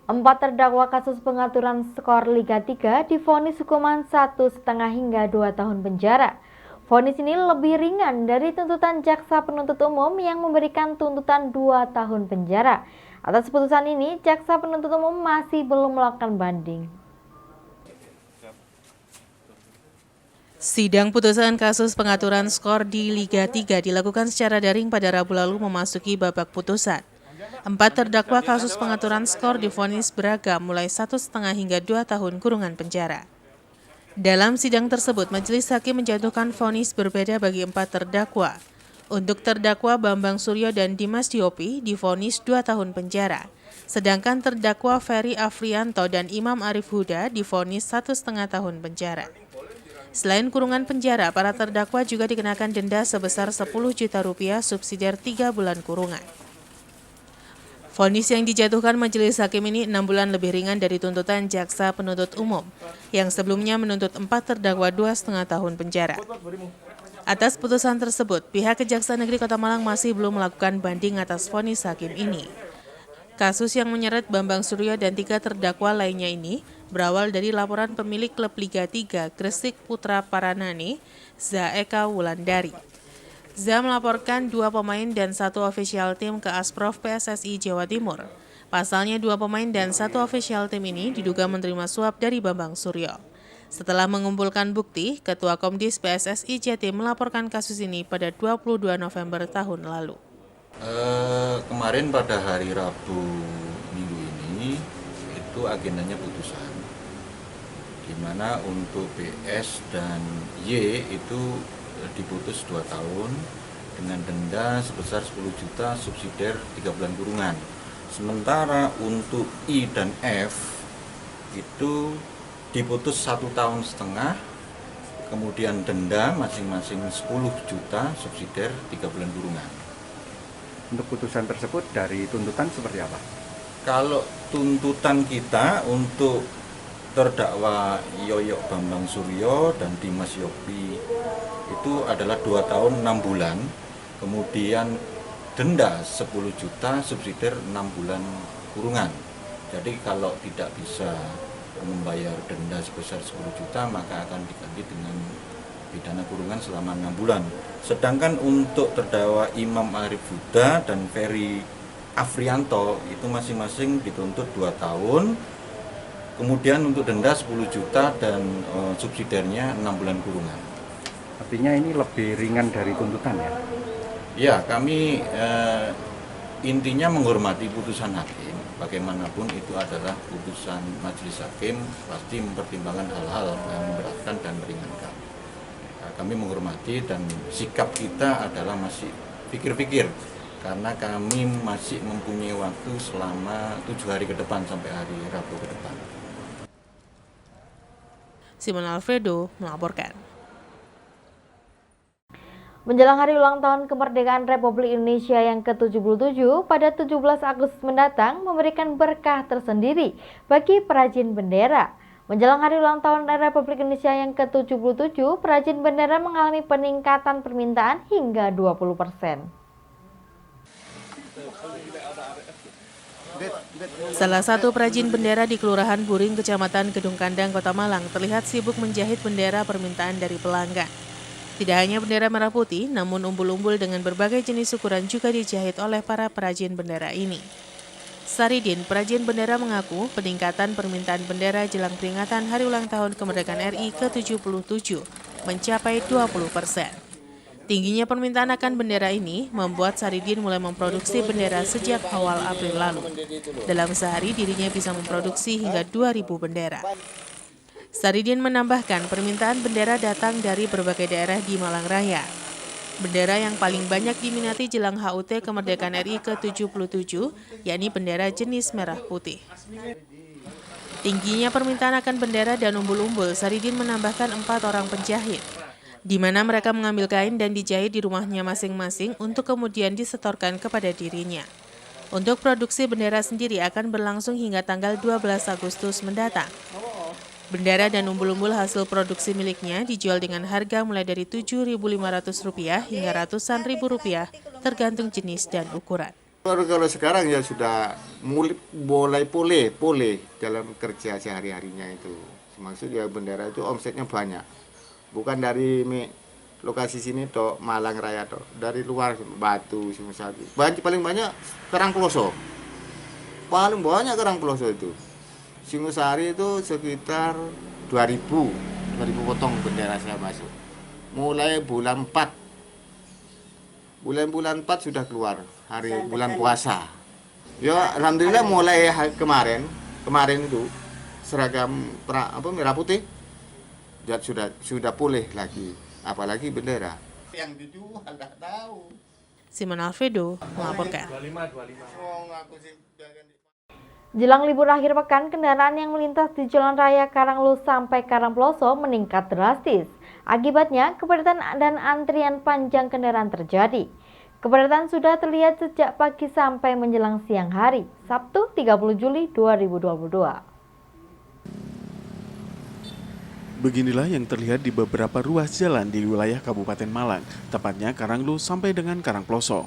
Empat terdakwa kasus pengaturan skor Liga 3 divonis hukuman 1,5 hingga 2 tahun penjara. Vonis ini lebih ringan dari tuntutan jaksa penuntut umum yang memberikan tuntutan 2 tahun penjara. Atas putusan ini, jaksa penuntut umum masih belum melakukan banding. Sidang putusan kasus pengaturan skor di Liga 3 dilakukan secara daring pada Rabu lalu memasuki babak putusan. Empat terdakwa kasus pengaturan skor divonis beragam mulai 1,5 hingga 2 tahun kurungan penjara. Dalam sidang tersebut, majelis hakim menjatuhkan vonis berbeda bagi empat terdakwa. Untuk terdakwa Bambang Suryo dan Dimas Diopi divonis 2 tahun penjara. Sedangkan terdakwa Ferry Afrianto dan Imam Arif Huda divonis 1,5 tahun penjara. Selain kurungan penjara, para terdakwa juga dikenakan denda sebesar 10 juta rupiah subsidiar 3 bulan kurungan. Vonis yang dijatuhkan majelis hakim ini 6 bulan lebih ringan dari tuntutan jaksa penuntut umum, yang sebelumnya menuntut 4 terdakwa 2,5 tahun penjara. Atas putusan tersebut, pihak Kejaksaan Negeri Kota Malang masih belum melakukan banding atas vonis hakim ini. Kasus yang menyeret Bambang Suryo dan 3 terdakwa lainnya ini berawal dari laporan pemilik klub Liga 3 Gresik Putra Paranane, Zaeka Wulandari. Za melaporkan 2 pemain dan 1 official tim ke Asprof PSSI Jawa Timur. Pasalnya 2 pemain dan 1 official tim ini diduga menerima suap dari Bambang Suryo. Setelah mengumpulkan bukti, Ketua Komdis PSSI Jatim melaporkan kasus ini pada 22 November tahun lalu. Kemarin pada hari Rabu minggu ini itu agendanya putusan, di mana untuk BS dan Y itu diputus 2 tahun dengan denda sebesar 10 juta subsidiar 3 bulan kurungan. Sementara untuk I dan F itu diputus 1,5 tahun, kemudian denda masing-masing 10 juta subsidiar 3 bulan kurungan. Untuk putusan tersebut dari tuntutan seperti apa? Kalau tuntutan kita untuk terdakwa Yoyo Bambang Suryo dan Dimas Yopi itu adalah 2 tahun 6 bulan, kemudian denda 10 juta subsidiar 6 bulan kurungan. Jadi kalau tidak bisa membayar denda sebesar 10 juta maka akan diganti dengan pidana kurungan selama 6 bulan. Sedangkan untuk terdakwa Imam Arif Huda dan Ferry Afrianto itu masing-masing dituntut 2 tahun, kemudian untuk denda 10 juta dan subsidiarnya 6 bulan kurungan. Artinya ini lebih ringan dari tuntutan ya? Ya, kami intinya menghormati putusan hakim. Bagaimanapun itu adalah putusan majelis hakim, pasti mempertimbangkan hal-hal yang memberatkan dan meringankan. Kami menghormati dan sikap kita adalah masih pikir-pikir, karena kami masih mempunyai waktu selama 7 hari ke depan sampai hari Rabu ke depan. Simon Alfredo melaporkan. Menjelang hari ulang tahun kemerdekaan Republik Indonesia yang ke-77 pada 17 Agustus mendatang memberikan berkah tersendiri bagi perajin bendera. Menjelang hari ulang tahun Republik Indonesia yang ke-77, perajin bendera mengalami peningkatan permintaan hingga 20%. Salah satu perajin bendera di Kelurahan Buring, Kecamatan Gedung Kandang, Kota Malang terlihat sibuk menjahit bendera permintaan dari pelanggan. Tidak hanya bendera merah putih, namun umbul-umbul dengan berbagai jenis ukuran juga dijahit oleh para perajin bendera ini. Saridin, perajin bendera, mengaku peningkatan permintaan bendera jelang peringatan Hari Ulang Tahun Kemerdekaan RI ke-77 mencapai 20%. Tingginya permintaan akan bendera ini membuat Saridin mulai memproduksi bendera sejak awal April lalu. Dalam sehari dirinya bisa memproduksi hingga 2.000 bendera. Saridin menambahkan permintaan bendera datang dari berbagai daerah di Malang Raya. Bendera yang paling banyak diminati jelang HUT Kemerdekaan RI ke-77, yakni bendera jenis merah putih. Tingginya permintaan akan bendera dan umbul-umbul, Saridin menambahkan 4 orang penjahit, di mana mereka mengambil kain dan dijahit di rumahnya masing-masing untuk kemudian disetorkan kepada dirinya. Untuk produksi bendera sendiri akan berlangsung hingga tanggal 12 Agustus mendatang. Bendera dan umbul-umbul hasil produksi miliknya dijual dengan harga mulai dari Rp7.500 hingga ratusan ribu rupiah tergantung jenis dan ukuran. Kalau sekarang ya sudah mulai pulih dalam kerja sehari-harinya itu. Maksudnya bendera itu omsetnya banyak. Bukan dari lokasi sini toh Malang Raya toh, dari luar Batu, Singosari. Paling banyak Karangploso. Paling banyak Karangploso itu. Singosari itu sekitar 2000 potong bendera saya masuk. Mulai bulan 4. Bulan 4 sudah keluar bulan puasa. Ya alhamdulillah mulai kemarin itu seragam merah putih dan sudah pulih lagi, apalagi bendera. Yang dijual enggak tahu. Simon Alfredo melaporkan. Jelang libur akhir pekan, kendaraan yang melintas di Jalan Raya Karanglu sampai Karangploso meningkat drastis. Akibatnya, kepadatan dan antrian panjang kendaraan terjadi. Kepadatan sudah terlihat sejak pagi sampai menjelang siang hari, Sabtu 30 Juli 2022. Beginilah yang terlihat di beberapa ruas jalan di wilayah Kabupaten Malang, tepatnya Karanglu sampai dengan Karangploso.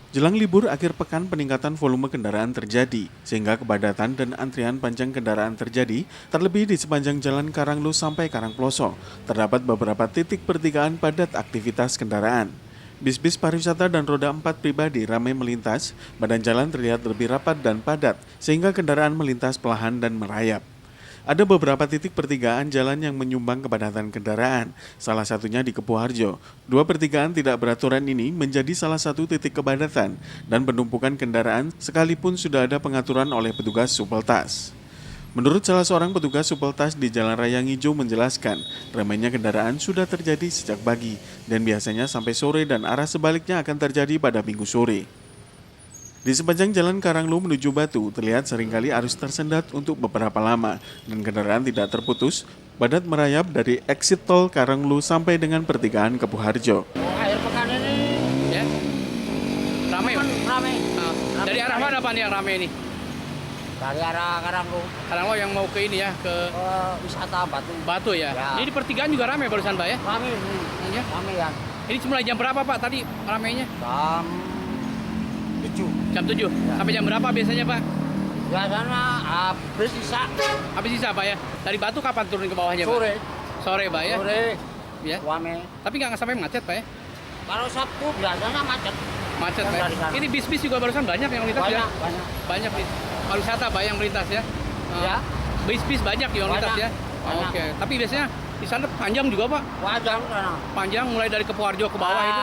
Jelang libur akhir pekan, peningkatan volume kendaraan terjadi, sehingga kepadatan dan antrian panjang kendaraan terjadi, terlebih di sepanjang jalan Karanglu sampai Karangploso. Terdapat beberapa titik pertigaan padat aktivitas kendaraan. Bis-bis pariwisata dan roda 4 pribadi ramai melintas, badan jalan terlihat lebih rapat dan padat, sehingga kendaraan melintas perlahan dan merayap. Ada beberapa titik pertigaan jalan yang menyumbang kepadatan kendaraan, salah satunya di Kepuharjo. 2 pertigaan tidak beraturan ini menjadi salah satu titik kepadatan dan penumpukan kendaraan sekalipun sudah ada pengaturan oleh petugas Supeltas. Menurut salah seorang petugas Supeltas di Jalan Raya Ngijo menjelaskan, ramainya kendaraan sudah terjadi sejak pagi dan biasanya sampai sore dan arah sebaliknya akan terjadi pada Minggu sore. Di sepanjang jalan Karanglu menuju Batu, terlihat seringkali arus tersendat untuk beberapa lama dan kendaraan tidak terputus, padat merayap dari exit tol Karanglu sampai dengan pertigaan Kepuharjo. Akhir pekan ini ya ramai. Dari arah mana Pak yang ramai ini? Dari arah Karanglu. Karanglu yang mau ke ini ya, ke Wisata Batu. Batu ya. Ini di pertigaan juga ramai barusan Pak ya? Ramai Ya. Ramai ya. Ini mulai jam berapa Pak tadi ramainya? Jam 7. Jam 7. Sampai jam berapa biasanya Pak? Biasanya habis sisa. Habis sisa Pak ya. Dari Batu kapan turun ke bawahnya Pak? Sore. Sore Pak ya. Sore. Ya. Ramai. Tapi nggak sampai macet Pak ya? Kalau Sabtu biasanya macet. Macet Pak. Ini bis-bis juga barusan banyak yang melintas ya? Banyak nih. Pariwisata Pak yang melintas ya? Ya. Bis-bis banyak yang melintas ya? Oke. Tapi biasanya di sana panjang juga Pak? Panjang sana. Panjang mulai dari Kepuharjo ke bawah itu?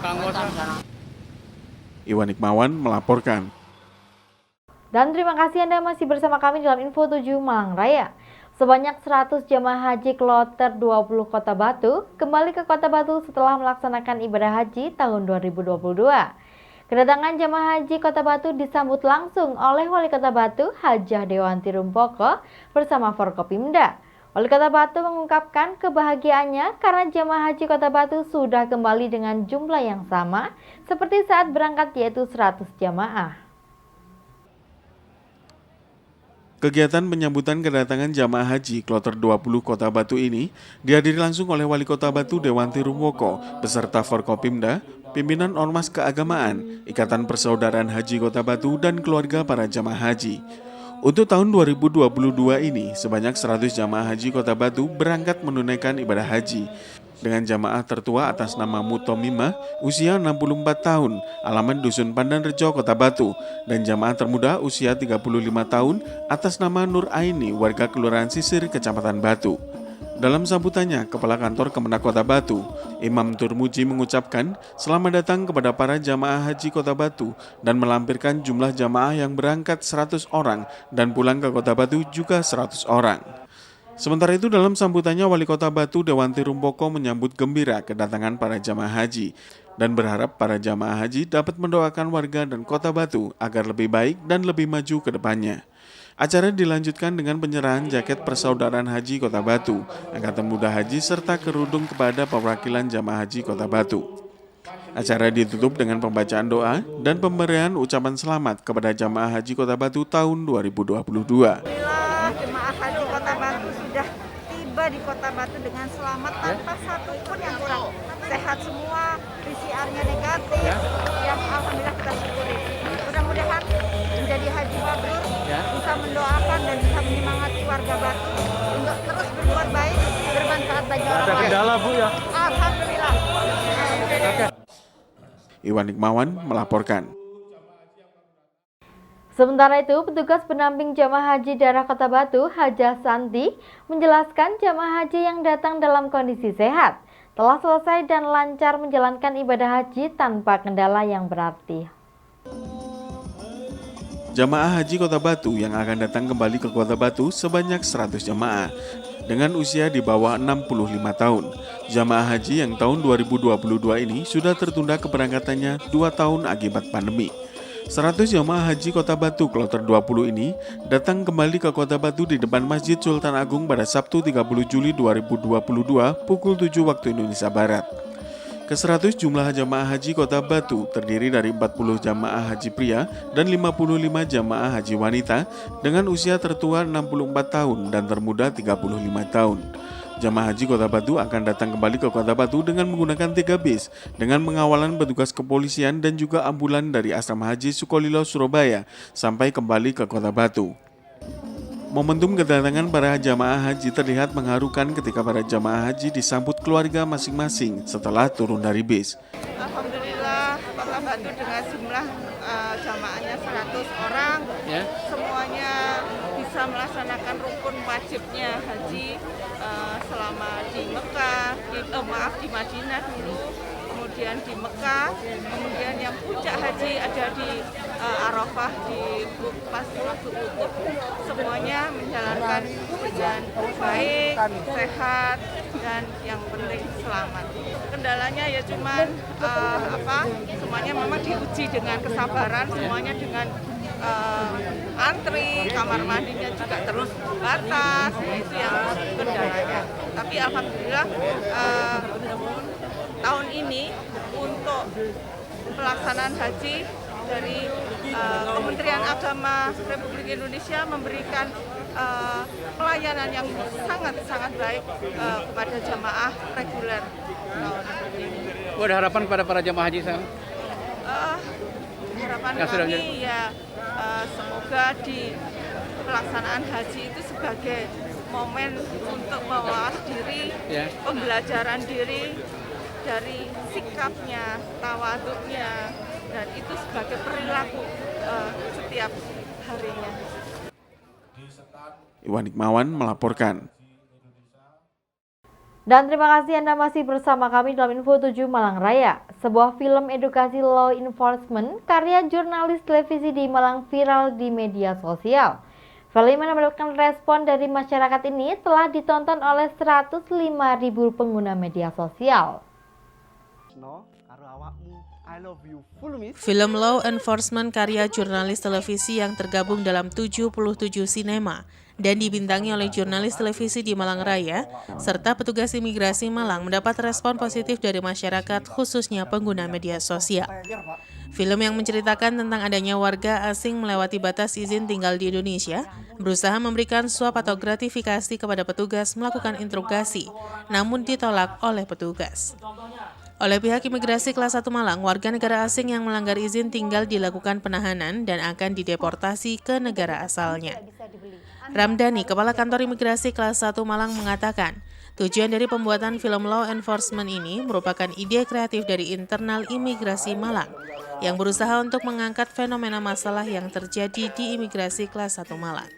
Karangploso. Iwan Hikmawan melaporkan. Dan terima kasih Anda masih bersama kami dalam Info 7 Malang Raya. Sebanyak 100 jemaah haji kloter 20 Kota Batu kembali ke Kota Batu setelah melaksanakan ibadah haji tahun 2022. Kedatangan jemaah haji Kota Batu disambut langsung oleh Wali Kota Batu Hajah Dewanti Rumpoko bersama Forkopimda. Wali Kota Batu mengungkapkan kebahagiaannya karena jemaah haji Kota Batu sudah kembali dengan jumlah yang sama seperti saat berangkat, yaitu 100 jamaah. Kegiatan penyambutan kedatangan jamaah haji kloter 20 Kota Batu ini dihadiri langsung oleh Wali Kota Batu Dewanti Rumpoko beserta Forkopimda, pimpinan Ormas Keagamaan, Ikatan Persaudaraan Haji Kota Batu, dan keluarga para jamaah haji. Untuk tahun 2022 ini, sebanyak 100 jamaah haji Kota Batu berangkat menunaikan ibadah haji. Dengan jamaah tertua atas nama Mutomimah, usia 64 tahun, alamat Dusun Pandanrejo, Kota Batu, dan jamaah termuda usia 35 tahun atas nama Nur Aini, warga Kelurahan Sisir, Kecamatan Batu. Dalam sambutannya, Kepala Kantor Kemenak Kota Batu, Imam Turmuji mengucapkan selamat datang kepada para jamaah haji Kota Batu dan melampirkan jumlah jamaah yang berangkat 100 orang dan pulang ke Kota Batu juga 100 orang. Sementara itu dalam sambutannya Wali Kota Batu Dewanti Rumpoko menyambut gembira kedatangan para jamaah haji dan berharap para jamaah haji dapat mendoakan warga dan Kota Batu agar lebih baik dan lebih maju ke depannya. Acara dilanjutkan dengan penyerahan jaket Persaudaraan Haji Kota Batu, Angkatan Muda Haji, serta kerudung kepada perwakilan jamaah haji Kota Batu. Acara ditutup dengan pembacaan doa dan pemberian ucapan selamat kepada jamaah haji Kota Batu tahun 2022. Alhamdulillah, jemaah haji Kota Batu sudah tiba di Kota Batu dengan selamat tanpa satu pun yang kurang. sehat semua, PCR-nya negatif, yang alhamdulillah kita syukuri. Mudah-mudahan menjadi haji mabrur, bisa mendoakan dan bisa menyemangati warga Batu untuk terus berbuat baik, bermanfaat bagi orang lain. Ada kendala Bu ya? Alhamdulillah. Iwan Hikmawan melaporkan. Sementara itu, petugas pendamping jamaah haji daerah Kota Batu, Hajah Santi, menjelaskan jamaah haji yang datang dalam kondisi sehat telah selesai dan lancar menjalankan ibadah haji tanpa kendala yang berarti. Jamaah haji Kota Batu yang akan datang kembali ke Kota Batu sebanyak 100 jamaah dengan usia di bawah 65 tahun. Jamaah haji yang tahun 2022 ini sudah tertunda keberangkatannya 2 tahun akibat pandemi. 100 jamaah haji Kota Batu Kloter 20 ini datang kembali ke Kota Batu di depan Masjid Sultan Agung pada Sabtu 30 Juli 2022 pukul 7 waktu Indonesia Barat. Ke-100 jumlah jamaah haji Kota Batu terdiri dari 40 jamaah haji pria dan 55 jamaah haji wanita dengan usia tertua 64 tahun dan termuda 35 tahun. Jamaah haji Kota Batu akan datang kembali ke Kota Batu dengan menggunakan 3 bis dengan pengawalan petugas kepolisian dan juga ambulan dari Asrama Haji Sukolilo Surabaya sampai kembali ke Kota Batu. Momentum kedatangan para jamaah haji terlihat mengharukan ketika para jamaah haji disambut keluarga masing-masing setelah turun dari bis. Alhamdulillah, Kota Batu dengan jumlah jamaahnya 100 orang, semuanya bisa melaksanakan rukun wajibnya haji selama di Mekah, di Madinah dulu, kemudian di Mekah, kemudian yang puncak haji ada di Arafah di pas waktu wukuf, semuanya menjalankan dengan baik, sehat, dan yang penting selamat. Kendalanya ya cuman semuanya memang diuji dengan kesabaran, semuanya dengan antri, kamar mandinya juga terus batas, itu yang kendalanya. Tapi alhamdulillah tahun ini untuk pelaksanaan haji dari Kementerian Agama Republik Indonesia memberikan pelayanan yang sangat baik kepada jamaah reguler tahun ini. Ada harapan kepada para jamaah haji sekarang? Harapan kami ya semoga di pelaksanaan haji itu sebagai momen untuk mewawas diri, pembelajaran diri dari sikapnya, tawaduknya, dan itu sebagai perilaku setiap harinya. Iwan Hikmawan melaporkan. Dan terima kasih Anda masih bersama kami dalam Info 7 Malang Raya. Sebuah film edukasi law enforcement karya jurnalis televisi di Malang viral di media sosial. Film yang mendapatkan respon dari masyarakat ini telah ditonton oleh 105.000 pengguna media sosial. Film Law Enforcement karya jurnalis televisi yang tergabung dalam 77 sinema dan dibintangi oleh jurnalis televisi di Malang Raya serta petugas imigrasi Malang mendapat respon positif dari masyarakat khususnya pengguna media sosial. Film yang menceritakan tentang adanya warga asing melewati batas izin tinggal di Indonesia, berusaha memberikan suap atau gratifikasi kepada petugas melakukan interogasi, namun ditolak oleh petugas. Oleh pihak imigrasi kelas 1 Malang, warga negara asing yang melanggar izin tinggal dilakukan penahanan dan akan dideportasi ke negara asalnya. Ramdhani, Kepala Kantor Imigrasi kelas 1 Malang mengatakan, tujuan dari pembuatan film law enforcement ini merupakan ide kreatif dari internal imigrasi Malang yang berusaha untuk mengangkat fenomena masalah yang terjadi di imigrasi kelas 1 Malang.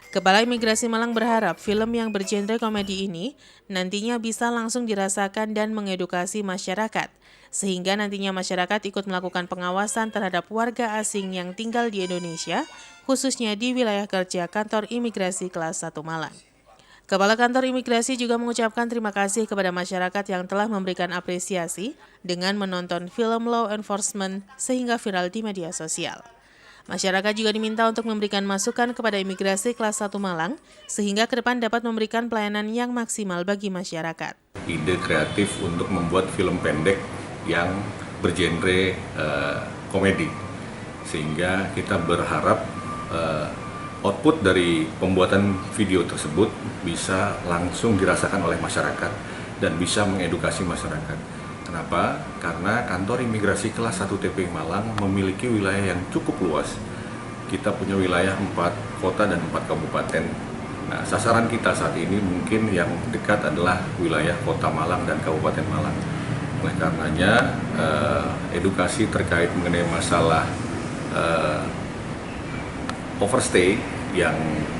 Kepala Imigrasi Malang berharap film yang bergenre komedi ini nantinya bisa langsung dirasakan dan mengedukasi masyarakat, sehingga nantinya masyarakat ikut melakukan pengawasan terhadap warga asing yang tinggal di Indonesia, khususnya di wilayah kerja Kantor Imigrasi kelas 1 Malang. Kepala Kantor Imigrasi juga mengucapkan terima kasih kepada masyarakat yang telah memberikan apresiasi dengan menonton film law enforcement sehingga viral di media sosial. Masyarakat juga diminta untuk memberikan masukan kepada Imigrasi kelas 1 Malang sehingga ke depan dapat memberikan pelayanan yang maksimal bagi masyarakat. Ide kreatif untuk membuat film pendek yang bergenre komedi, sehingga kita berharap output dari pembuatan video tersebut bisa langsung dirasakan oleh masyarakat dan bisa mengedukasi masyarakat. Kenapa? Karena kantor imigrasi kelas 1 TPI Malang memiliki wilayah yang cukup luas. Kita punya wilayah 4 kota dan 4 kabupaten. Nah, sasaran kita saat ini mungkin yang dekat adalah wilayah Kota Malang dan Kabupaten Malang. Oleh karenanya, edukasi terkait mengenai masalah overstay yang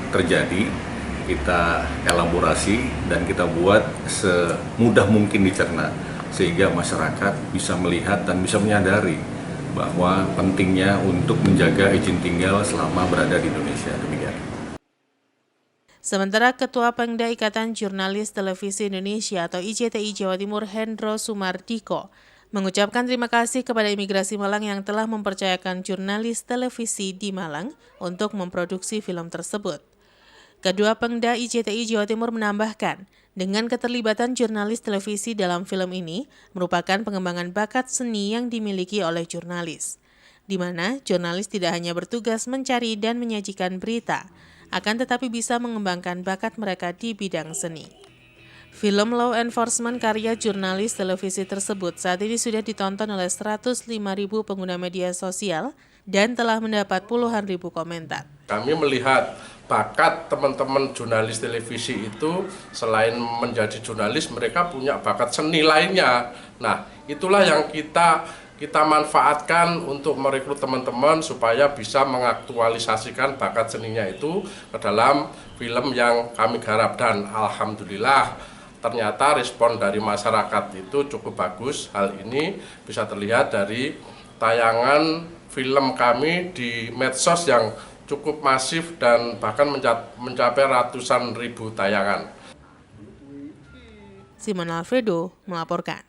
terjadi, kita elaborasi dan kita buat semudah mungkin dicerna, sehingga masyarakat bisa melihat dan bisa menyadari bahwa pentingnya untuk menjaga izin tinggal selama berada di Indonesia. Demikian. Sementara Ketua Pengda Ikatan Jurnalis Televisi Indonesia atau IJTI Jawa Timur Hendro Sumardiko mengucapkan terima kasih kepada Imigrasi Malang yang telah mempercayakan jurnalis televisi di Malang untuk memproduksi film tersebut. Kedua Pengda IJTI Jawa Timur menambahkan, dengan keterlibatan jurnalis televisi dalam film ini merupakan pengembangan bakat seni yang dimiliki oleh jurnalis, di mana jurnalis tidak hanya bertugas mencari dan menyajikan berita, akan tetapi bisa mengembangkan bakat mereka di bidang seni. Film Law Enforcement karya jurnalis televisi tersebut saat ini sudah ditonton oleh 105.000 pengguna media sosial dan telah mendapat puluhan ribu komentar. Kami melihat bakat teman-teman jurnalis televisi itu selain menjadi jurnalis, mereka punya bakat seni lainnya. Nah, itulah yang kita manfaatkan untuk merekrut teman-teman supaya bisa mengaktualisasikan bakat seninya itu ke dalam film yang kami garap. Dan alhamdulillah ternyata respon dari masyarakat itu cukup bagus. Hal ini bisa terlihat dari tayangan film kami di medsos yang cukup masif dan bahkan mencapai ratusan ribu tayangan. Simon Alfredo melaporkan.